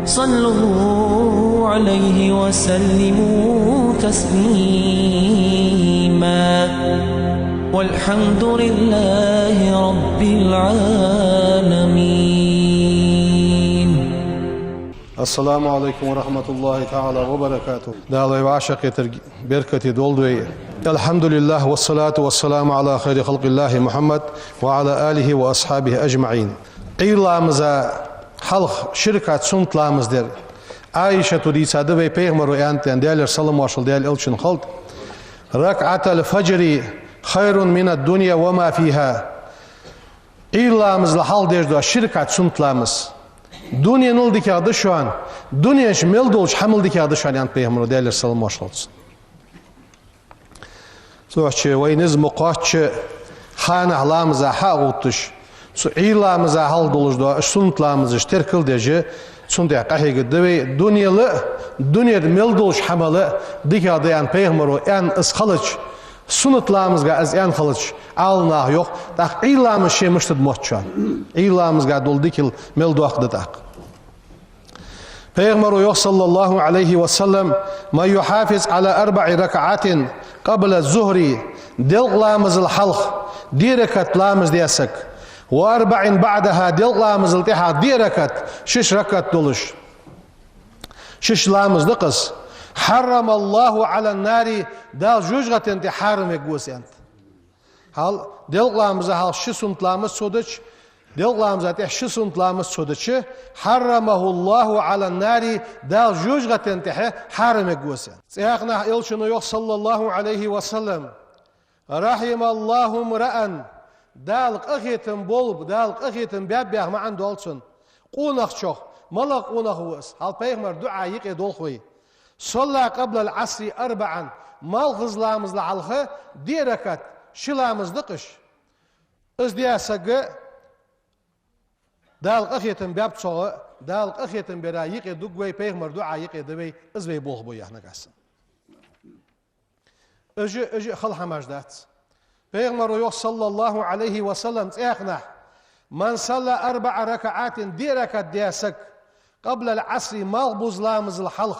صلوا عليه وسلموا تسليما والحمد لله رب العالمين. Assalamu alaikum wa rahmatullahi ta'ala wa barakatuh. Dağlayı ve aşağı berkati dolduyu. Elhamdülillah ve salatu ve selamu ala khayri halqillahi Muhammed ve ala alihi ve ashabihi ecma'in. Qiylamıza halk şirkat suntlamızdır. Ayşe tudisa ve peygamber yanten değerler sallallahu aleyhi ve sellem elçin halk. Rak'atel fecri hayrun mined dunya ve ma fiha. Qiylamızla hal derdi şirkat suntlamız. Dünyanın oldaki adı şu an. Dünya şmel doluş hamıldaki adı şu an yani peygamber değerler sallallahu aleyhi ve sellem. Soğukçu ve iniz muqaççı xana halamıza hağutuş. Su ilamıza hal doluşdu. Suntlamızı terkil deci. Sunday qahiga devi dünyada mel doluş hamalı diki adı yani peygamber en ısqalıç. Sunutlamızga az en xalıç alnaq yox. Daq ilamız şeymiştir moçan. İlamızga dol dikil mel doaqdı daq. Peygamber yox sallallahu aleyhi ve sellem ma yuhafiz ala arba'i rak'atin qabla zuhri dilqlamızıl halq direkatlamız diyasık. Ve arba'in ba'daha dilqlamızıl tiha direkat şiş rakat doluş. Şişlamızdı qız. Harramallahu alan nari dal jujgaten te haram egosent. Hal dilqlamıza hal şisuntlamız soduç dilqlamıza te şisuntlamız soduçı harramahullahu alan nari dal jujgaten te haram egosent. Seyaqna elçinu yox sallallahu aleyhi ve sellem rahimallahu mra'an dal qahitin bolup dal qahitin bäbäh ma'an dolsun. Qunaq çox malaq qunaq was. Hal peygamber dua yiqe dolxoy. Solla qablal asri arba'an mal hızlamızla alxı dirakat şilamızdı qış. Izdiyasagı dal qahitin bäb çoğu dal qahitin bera yiqe dugvay peygamber dua yiqe debey izvey bolx bu yaxna qasın. Öjü xal hamajdat. Peygamber yox sallallahu aleyhi ve sellem tsaqna man salla arba'a rak'atin dirakat diyasak qablal asri mal buzlamızıl halq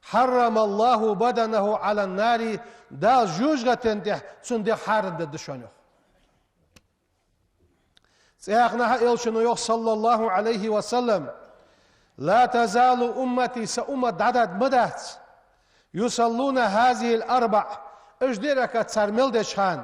harramallahu badanehu alan nari dal jujgaten de sunde harında düşönüyor. Seyaqna elçinu yox sallallahu aleyhi ve sellem la tazalu ummati sa ummat adad madat yusalluna hazihil arba' ijdiraka sarmel de şan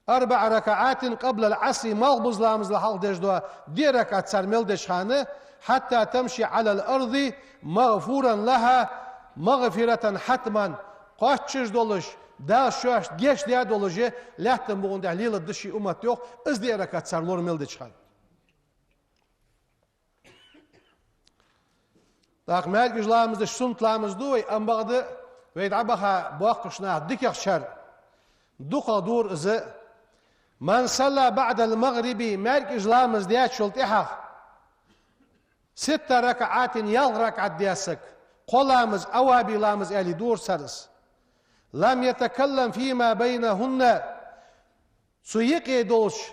arba' rak'atin qablal asri mağbuzlamızla hal dejdoa diraka sarmel de şanı hatta temşi alal ardı mağfuran laha mağfiratan hatman qaççız doluş da şoş geç diye doluşu lahtan buğun tahlil dışı ummat yok izdirakat sarlor melde çıkan. Daq mergijlamızda suntlamız duy ambaqdı ve dabaha baqışna dikaqşar duqa dur izi man salla ba'dal maghribi mergijlamız diye çoltiha 6 rak'atin yal rak'at diyasak qolamız awabilamız eli dur sarız lam yetekellem fîmâ beynehunne suyiqi doluş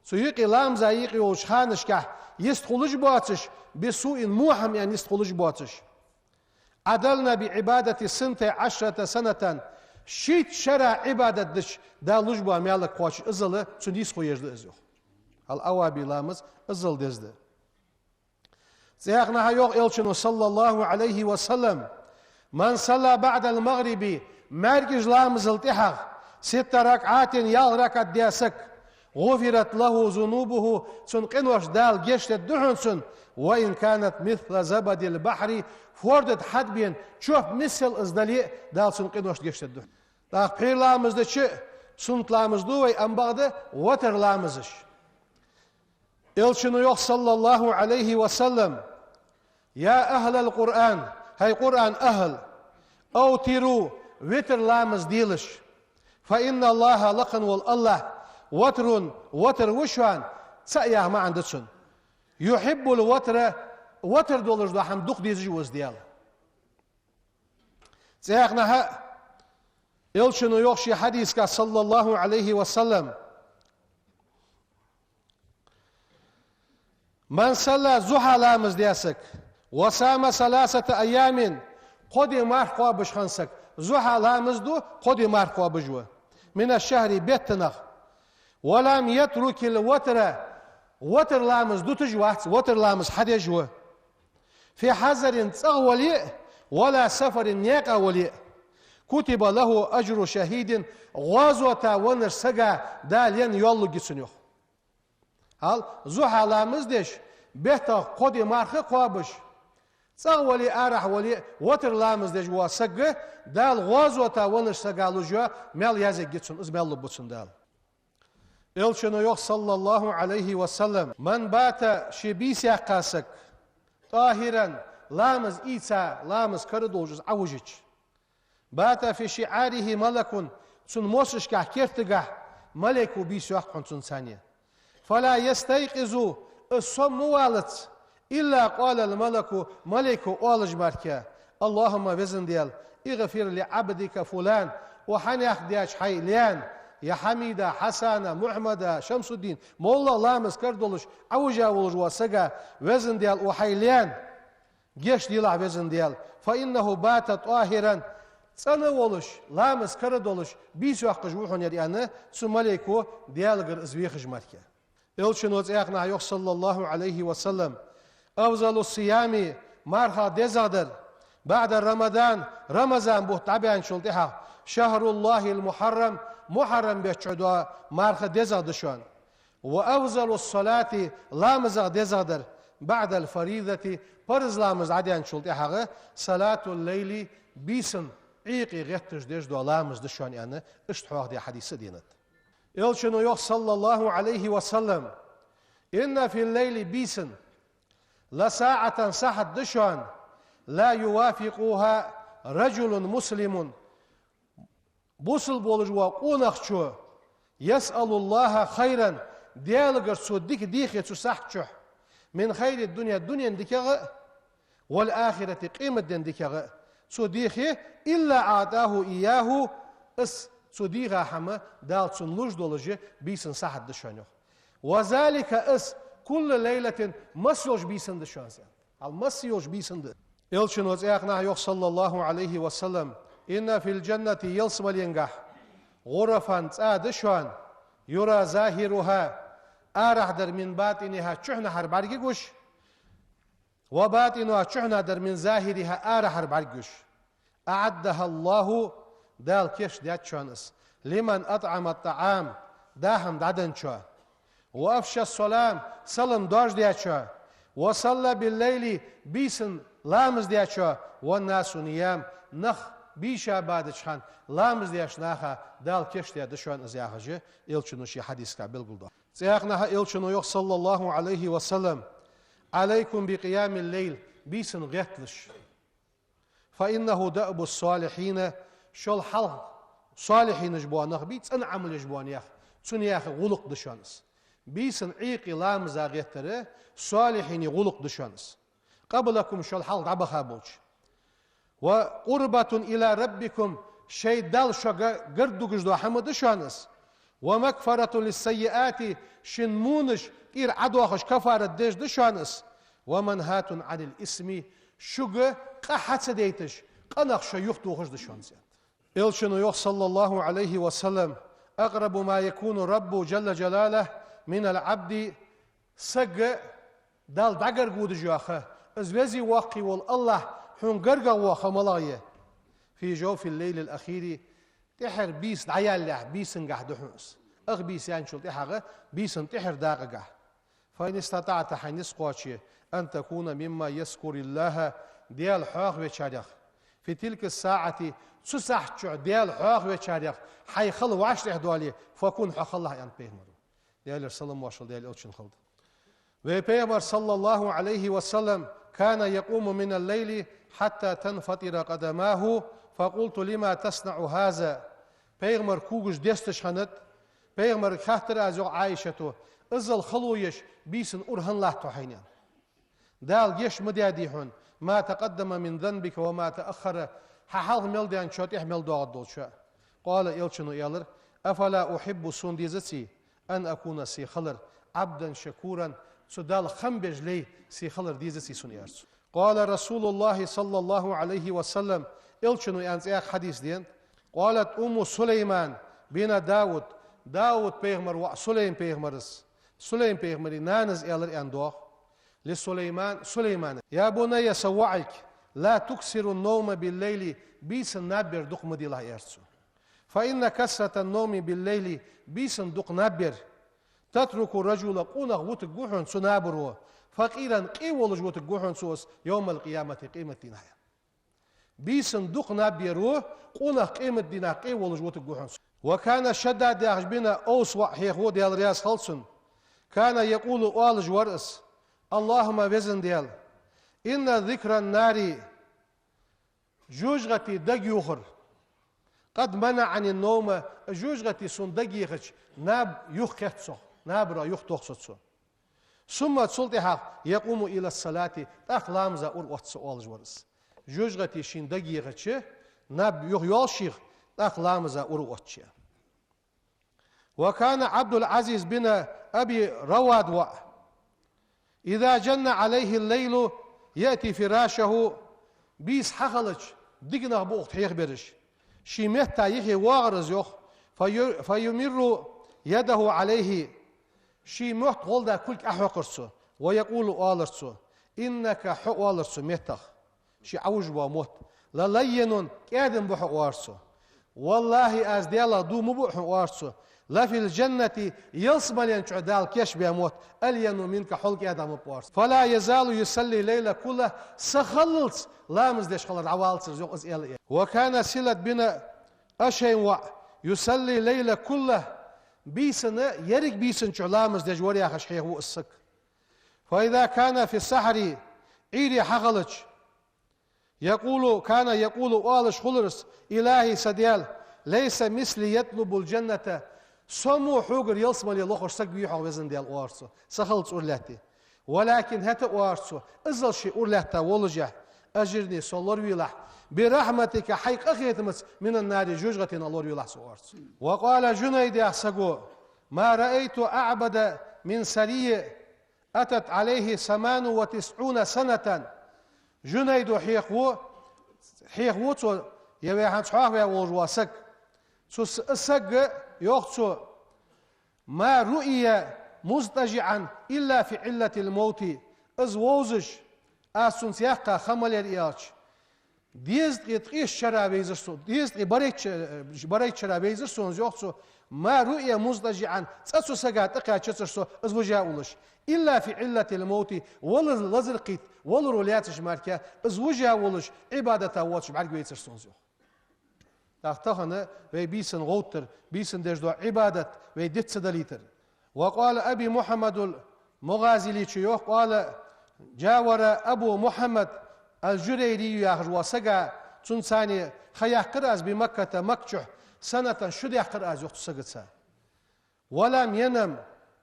suyiqi lamza yiqi oluş hanışkah yistxuluş bu atış bisu'in muham yani yistxuluş bu atış adalna bi ibadeti sinte 10 seneten şit şera ibadet dış daluş bu amyalak koç ızılı sündis koyajdı iz yok al awabilamız ızıl dezdi. Seyaqna yox elçinu sallallahu aleyhi ve sellem man salla ba'dal maghribi mergijlamız iltihaq 6 rak'atin yal rakat diyasak gufirat lahu zunubuhu sun qinwaş dal geçte duhunsun ve in kanat mithla zabadil bahri fordet hadbiyen çok misal izdali dal sun qinwaş geçte duhun. Dağ pirlamızda çi suntlamızdı ve ambağda waterlamızış. Elçinu yox sallallahu aleyhi ve sellem ya ahlal Kur'an hay Kur'an ahl awtiru witrlamız diliş fa inna Allaha laqan wal Allah watrun watr wishwan sayah ma andetsun yuhibbul watra watr dolur da ham duq dizi was diyal sayahna elçinu yox şi hadiska sallallahu aleyhi ve sellem من صلى زحى لامز دياسك وصام 3 أيام قدي مارخوا بشخنسك زحى لامز دو قدي مارخوا بجوه من الشهر بيتنخ ولم يترك الوتر وتر لامز دو تجوات وتر لامز حد يجوه في حذر تغولي ولا سفر نيق ولي كتب له أجر شهيد غازوة ونرسقا دالين يولو جسنيوخ هل زحى لامز ديش بيتا قدي مارخي قوابش تغولي أرح ولي وتر لامز ديش واسق دال غازوة ونرسقا لجوا ميل يازق جسن ازميل لبوتسن دال إلشنو يوخ صلى الله عليه وسلم من بات شبيسيا قاسك طاهرا لامز إيسا لامز كردوجز عوجج بات في شعاره ملك تن موسشكا كيرتقا ملك بيسيوخ قنتن ثانية فلا يستيقظ الصم والت إلا قال الملك ملك أولج ماركا اللهم وزن ديال اغفر لعبدك فلان وحنيخ دياش حي ليان يا حميدة حسانة محمدة شمس الدين مولا لامز كردولش عوجا ولج وسقا وزن ديال وحيليان جيش ديلا وزن ديال فإنه بات طاهرا تنولش لامز كردولش بيسو أخ جوحون يريانا سماليكو ديالغر ازويخ جماركا إلشنوز إيقنا يوخ صلى الله عليه وسلم أفضل الصيام مارها ديزادر بعد رمضان رمضان بو طبعا شلتها شهر الله المحرم محرم بيشعدوا مارخ ديزادشون وأفضل الصلاة لامز ديزادر بعد الفريضة فرض لامز عديان شلتها صلاة الليل بيسن عيقي غيرتش ديش دو لامز دشون يعني اشتحوه دي حديث دينت إلشنو يوخ صلى الله عليه وسلم إن في الليل بيسن لساعة صحت دشون لا يوافقها رجل مسلم بوصل بولجوا قونخشو يسأل الله خيرا ديالغر سوديك ديخي تسحتشو من خير الدنيا ديكغ والآخرة قيمة ديكغ سوديخي إلا أعطاه إياه اس سوديغا حما دال تنلوج دولجي بيسن صحت دشونيو وذلك اس كل ليلة مسيوش بيسن دشونسيان المسيوش بيسن دشونسيان إلشنوز إيقنا يوخ صلى الله عليه وسلم إن في الجنة يلصم الينجح غرفا تادشوان يرى ظاهرها أرحدر من باطنها تشحن حربارجوش وباطنها تشحن در من ظاهرها أرحر بارجوش أعدها الله دال كيش داتشانس لمن أطعم الطعام داهم دادنشا وأفشى السلام سلم داش داتشا وصلى بالليل بيسن لامز دياشا والناس نيام نخ بيشا بادشخان لامز دياش ناخا دال كيش ديا دشوان ازياخجي إلشنو شي حديث كابل قلدا زياخناها إلشنو يوخ صلى الله عليه وسلم عليكم بقيام الليل بيسن غيتلش فإنه دأب الصالحين شل حل صالحين جبوان نخ بيتس أن عمل جبوان ياخ تسن ياخ غلق دشانس بيسن عيقي لامزا غيتره صالحين غلق دشانس قبلكم شل حل دعبخا بوش وقربة إلى ربكم شيء دال شغا قردو جدو حمد شانس ومكفرة للسيئات شنمونش إير عدوخش كفارة ديش دشانس ومنهاة عن الاسم شغا قحت ديتش قنخش يختوخش دشانس إلشنو يوخ صلى الله عليه وسلم أقرب ما يكون رب جل جلاله من العبد سق دال دقر قود جاخه ازوزي واقي والله حنقرقا وخملايه في جوف الليل الأخير تحر بيس دعيالله بيسن قح دحوس أغ بيسان شل تحر بيسن تحر داقا فإن استطعت حينس قواتي أن تكون مما يذكر الله ديال حاق وشاريخ في تلك الساعة تسحت ديال حاق وشاريخ حيخل وعش تحدوالي فكون حق الله أن بيهمرو ديال السلام واشل ديال أوتشن خلد وبيغمبر صلى الله عليه وسلم كان يقوم من الليل حتى تنفطر قدماه فقلت لما تصنع هذا بيغمبر كوغش ديستش خنت بيغمبر خاطر ازو عائشته ازل خلويش بيسن أرهن الله تحينيان دال جيش مداديهن ما تقدم من ذنبك وما تأخر ححال ملدان شوت احمل دوغد دولشا قال إلشنو إيالر أفلا أحب سنديزتي أن أكون سيخلر عبدا شكورا سدال خمبج لي سي خلر ديزة سي سنيارس قال رسول الله صلى الله عليه وسلم إلشنو يانز حديث دين قالت سليمان بين داود بيغمر وسليم بيغمرس سليم بيغمري نانز إلر أندوخ سليمان يا بني سوعك لا تكسر النوم بالليل بيس نابر دق مديلا يرسو فإن كسرة النوم بالليل بيس دق نابر تترك الرجل قونا غوت الجوحن سنابرو فقيرا قيول جوت الجوحن سوس يوم القيامة قيمة دينها بيس دق نابرو قونا قيمة دينا قيول جوت الجوحن وكان شداد يعجبنا أوسوع هيخو ديال رياس خلصن كان يقول والج ورأس اللهم وزن ديال إن ذكر النار جوجغتي دقيوخر قد منع عن النوم جوجغتي سن دقيخش ناب يخيتسو نابرا يختوخسو ثم تسلطها يقوم إلى الصلاة تأخلامزا أرغتسو والج ورس جوجغتي شين دقيخش ناب يخيوشيخ تأخلامزا أرغتش وكان عبد العزيز بن أبي رواد إذا جن عليه الليل يأتي فراشه بيس حخلج دقنا بوقت يخبرش شي مهتا يخي واغرز يخ فيمر يده عليه شي مهت غلدا كلك أحوقرسو ويقول آلرسو إنك حوالرسو مهتخ شي عوج وموت للين كادم بحوارسو والله أزديالا دو مبحوارسو لا في الجنة يصبل ينشعدال كيش بيموت ألين منك حلق آدم بوارس فلا يزال يصلي ليلة كلها سخلص لا مزدش خلال عوالس رزيق أسئلة وكان سلة بنا أشين يصلي ليلة كلها بيسن يرق بيسن شعلا مزدش وريا خشحيه هو السك فإذا كان في السحر عيري حغلج كان يقول آلش خلرس إلهي سديال ليس مثلي يطلب الجنة سمو حوغر يلسم لي لوخر سقبيحه وزن ديال وارسو سخلت أورلاتي ولكن هتا وارسو ازل شي أورلاتا ولجه أجرني سولور ويلح برحمتك حيق أخيتمس من النار جوجغتنا الله ويلح سوارسو وقال جنيد يحسقو ما رأيت أعبد من سرية أتت عليه 98 سنة جنيد حيقو يبي حنشحاه يا وجواسك السق يخصو ما رؤي مزدجعا إلا في علة الموت أزووزش أسون سياقا خمال الإياش ديزت يتقيش شرابيزرسو ديزت بريت شرابيزرسو يخصو ما رؤي مزدجعا تسو سقات اقيا تشترسو أزوجاولش إلا في علة الموت ولا لزرقيت ولا رولياتش ماركا أزوجاولش عبادة واتش بعد بيترسو تختخنا بيسن غوتر بيسن دجدو عبادة ويدت سدليتر وقال أبي محمد المغازلي شيوخ قال جاور أبو محمد الجريري يخرج وسقى تنساني خياح قرأز بمكة مكتح سنة شديح قرأز يخت سقتسا ولم ينم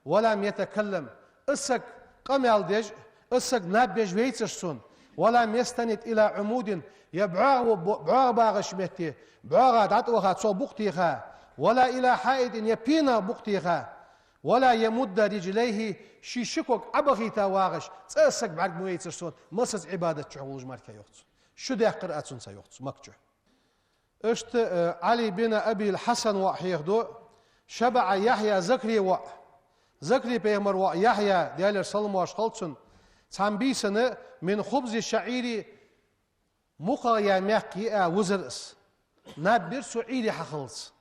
ولم يتكلم اسك قمال دج اسك نابج ويترسون ولم يستند إلى عمود يبعاغ باغش مهتي بعاغ دعوها تصو بقتيها ولا إلى حائد يبينا بقتيها ولا يمد رجليه شيشكوك عبغيتا واغش تسك بعد مويترسون مسس عبادة شعولج ماركا يختص شو ده قرأتون سيختص مكتوح اشت علي بن أبي الحسن وحيخدو شبع يحيى زكري بيمر ويحيى ديال السلام واشخلصن تنبيسن من خبز الشعير مقايا مقيا وزرس نابر سعيري حخلص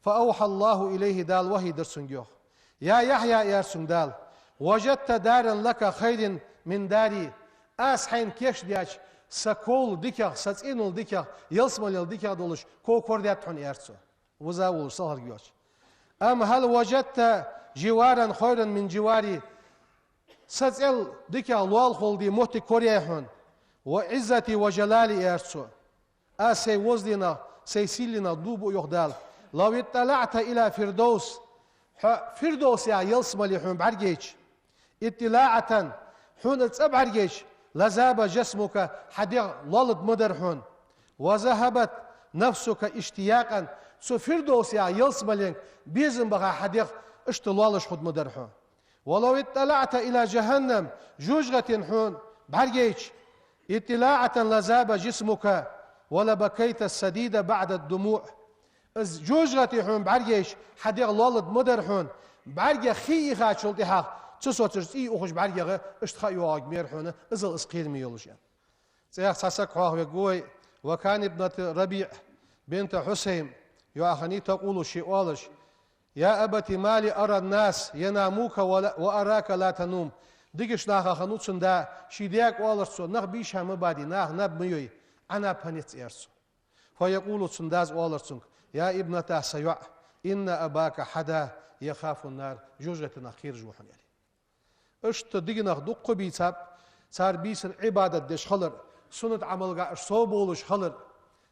فأوحى الله إليه دال وهي درسن جوخ يا يحيى يرسن دال وجدت دارا لك خير من داري أسحين كيش دياش سكول ديكا ساتينول ديكا يلسمال ديكا دولش كو كورديات حن يرسو وزاول صهر جوش أم هل وجدت جوارا خيرا من جواري ساتيل ديكا لوال خولدي موتي كوريا وعزتي وجلالي يرسو أسي وزلنا سيسيلنا دوبو يخدال لو اطلعت إلى فردوس يا يلسمالي حن بعرجيش اطلاعة حن تسبعرجيش لذاب جسمك حديق لالد مدرحون وذهبت نفسك اشتياقا سو فردوس يا يلسمالين بيزن بغا حديق اشتلالش خد مدرحون ولو اطلعت إلى جهنم جوجغة حون برجيش اطلاعة لذاب جسمك ولبكيت السديد بعد الدموع از جوجغة حون برجيش حديق لولد مدر حون برجي خي خات شلتها تصوتش اي اوخش برجي اشتخا يواج مير حون ازل اسقير ميولش سيخ ساسك حواه يقوي وكان ابنة ربيع بنت حسين يا تقول شيء يا أبت مالي أرى الناس يناموك وأراك لا تنوم ديكش ناخا خنوتسن دا شيديك والرسو نخ بيشا مبادي ناخ نب ميوي أنا بنيت إرسو فيقول تسنداز والرسونك يا ابنة سيوع إن أباك حدا يخاف النار جوجة نخير جوحن يلي اشت دينخ دق بيتاب صار بيسن عبادة دش خلر سنت عملغا صوبولش خلر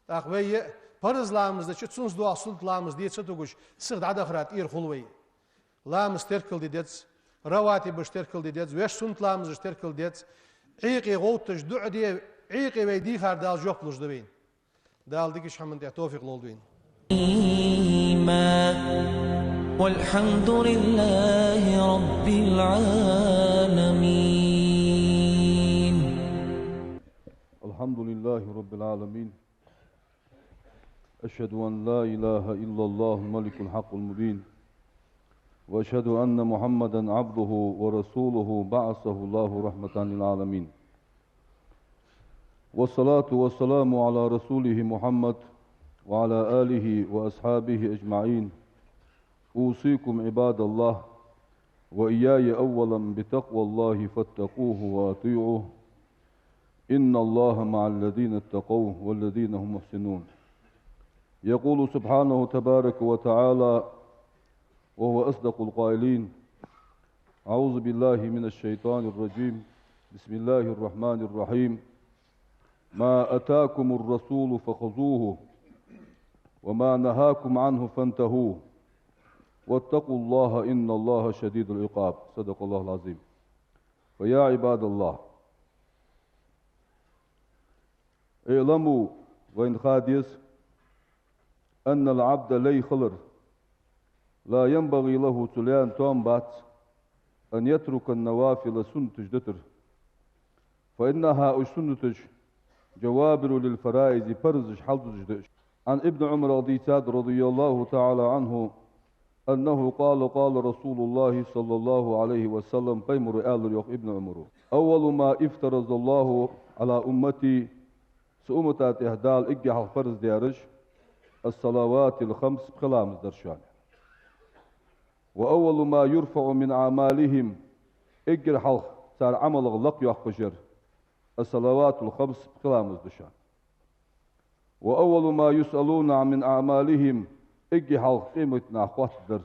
أخوي Parzlarımızda çıtsınız dua sunutlarımız diye çıtıgış sık da adakrat ir hulvay. Lamız terkil dedets, ravati baş terkil dedets, veş sunutlarımız terkil dedets. İqi gowtış du'a diye İqi ve dihar dal jopluş deveyn. Dal dikiş hamd ya tawfiq olduyn. Velhamdülillahi Rabbil alamin. Elhamdülillahi Rabbil alamin. أشهد أن لا إله إلا الله الملك الحق المبين وأشهد أن محمدا عبده ورسوله بعثه الله رحمة للعالمين والصلاة والسلام على رسوله محمد وعلى آله وأصحابه أجمعين أوصيكم عباد الله وإياي أولا بتقوى الله فاتقوه وأطيعوه إن الله مع الذين اتقوه والذين هم محسنون يقول سبحانه تبارك وتعالى وهو أصدق القائلين أعوذ بالله من الشيطان الرجيم بسم الله الرحمن الرحيم ما أتاكم الرسول فخذوه وما نهاكم عنه فانتهوا واتقوا الله إن الله شديد العقاب صدق الله العظيم ويا عباد الله اعلموا وإن خاديس أن العبد لي خلر لا ينبغي له تليان تومبات أن يترك النوافل سنتج دتر فإنها سنتج جوابر للفرائز فرزج حلزج عن ابن عمر رضي الله تعالى عنه أنه قال رسول الله صلى الله عليه وسلم بيمر آل ابن عمر أول ما افترض الله على أمتي سأمتات إهدال إجح فرز ديارج الصلوات الخمس بخلام درشان وأول ما يرفع من أعمالهم إجر حلق صار عمل غلق يحفجر الصلوات الخمس بخلام درشان وأول ما يسألون من أعمالهم إجر حلق قيمتنا قدر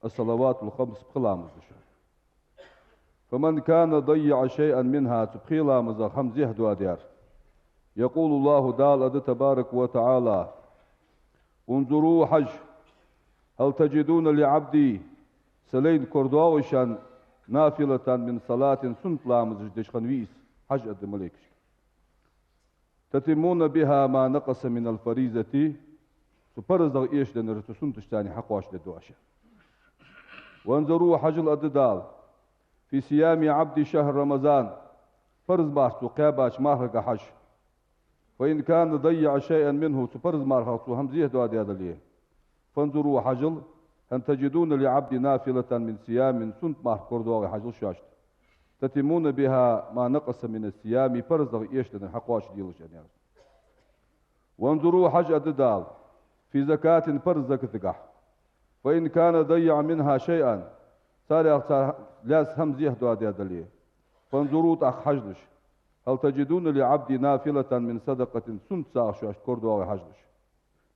الصلوات الخمس بخلام درشان فمن كان ضيع شيئا منها تبخيلا مزا خمس يهدوا ديار يقول الله تعالى تبارك وتعالى انظروا حج هل تجدون لعبدي سلين كردوشان نافلة من صلاة سنت لامز دشخنويس حج الملك تتمون بها ما نقص من الفريزة سبرزغ إيش دنرت سنتشتاني حقواش لدواشا وانظروا حج الأددال في صيام عبد شهر رمضان فرز باشتو قياباش ماهرق حج وإن كان ضيع شيئا منه سبرز مارخصو همزيه دوادي هذا ليه فانظروا حجل أن تجدون لعبد نافلة من صيام سنت مار كردوغي حجل شاشت تتمون بها ما نقص من الصيام فرزغ إيشتن حقواش ديلش يعني وانظروا حج أددال في زكاة فرزك ثقح فإن كان ضيع منها شيئا صار لاس همزيه دوادي هذا ليه فانظروا تأخ حجلش هل تجدون لعبد نافلة من صدقة سنت ساعة كردوغي حجلش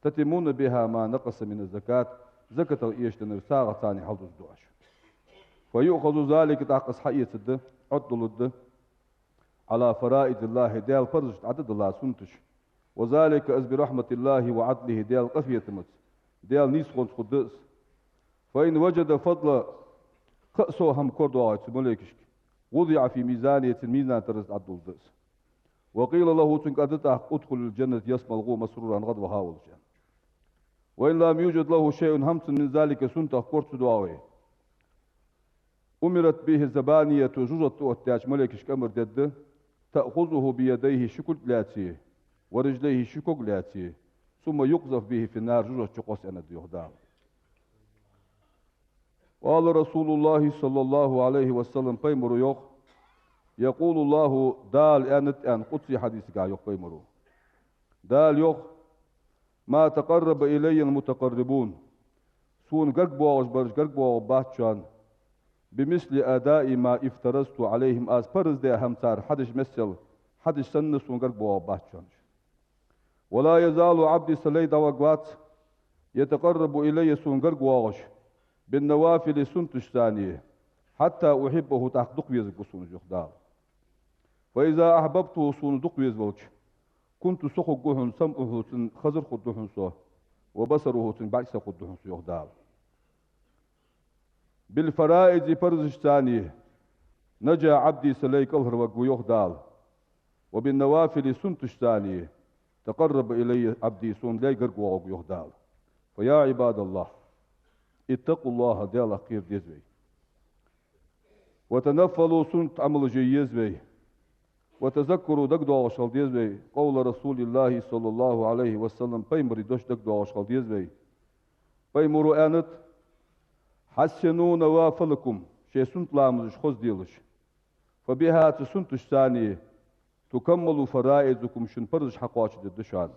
تتمون بها ما نقص من الزكاة زكاة الإيشتن ساعة ثاني حلدوش دواش فيؤخذ ذلك تحقص حقية الده عدل الده على فرائض الله ديال فرزش عدد الله سنتش وذلك أز برحمة الله وعدله ديال قفية مت ديال نيسخون خدس فإن وجد فضل خأسو هم كردوغي تمليكشك وضع في ميزانية ميزان ترز عدل دس وقيل له تنقدته ادخل الجنة يسمى الغو مسرورا غد وهاول جان وإن لم يوجد له شيء همس من ذلك سنته كورت دواوي أمرت به زبانية جوجة أتاج ملك أمر دد تأخذه بيديه شكل لاتيه ورجليه شكوك لاتيه ثم يقذف به في النار جوجة شقوس أنا ديوهدام. قال رسول الله صلى الله عليه وسلم بيمرو يوخ يقول الله دال أنت أن قدسي حديثك يوخ بيمرو دال يوخ ما تقرب إلي المتقربون سون قرقبوغش برش قرقبوغ باتشان بمثل أداء ما افترضت عليهم از فرز دي همسار حدش مثل حدش سن سون قرقبوغ باتشان ولا يزال عبدي سليد وقوات يتقرب إلي سون قرقبوغش بالنوافل سنتش ثانية حتى أحبه تحت دقويز قصون جخدال فإذا أحببته سون دقويز ووش كنت سخو قهن سمعه خزر خدهن سوه وبصره بعكس خدهن سوه يخدال بالفرائض فرزش ثانية نجا عبدي سليك الهر وقو يخدال وبالنوافل سنتش ثانية تقرب إلي عبدي سون لي قرق وقو يخدال. فيا عباد الله اتقوا الله ديال خير ديزوي وتنفلوا سنت عمل جيزوي وتذكروا دقدوا وشال ديزوي قول رسول الله صلى الله عليه وسلم بيمري دوش دقدوا وشال ديزوي بيمروا آنت حسنوا نوافلكم شي سنت لامزش خوز ديلش فبها تسنتش ثانية تكملوا فرائضكم شن فرزش حقواش ددشان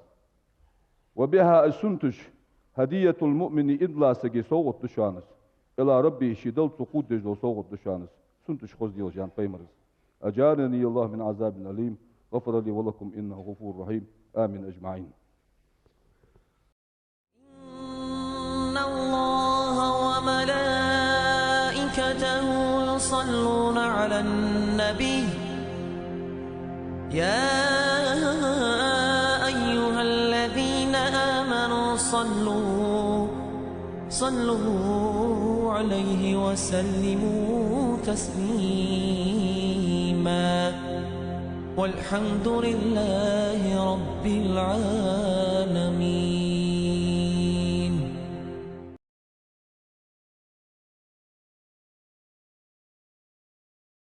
وبها السنتش هدية المؤمن إدلا سجي صوت دشانس إلى ربي شدل سقوط دجل صوت دشانس سنتش خوز ديلش يعني بيمرز. أجارني الله من عذاب أليم غفر لي ولكم إنه غفور رحيم آمين أجمعين. إن الله وملائكته يصلون على النبي يا أيها الذين آمنوا صلوا عليه وسلموا تسليما والحمد لله رب العالمين.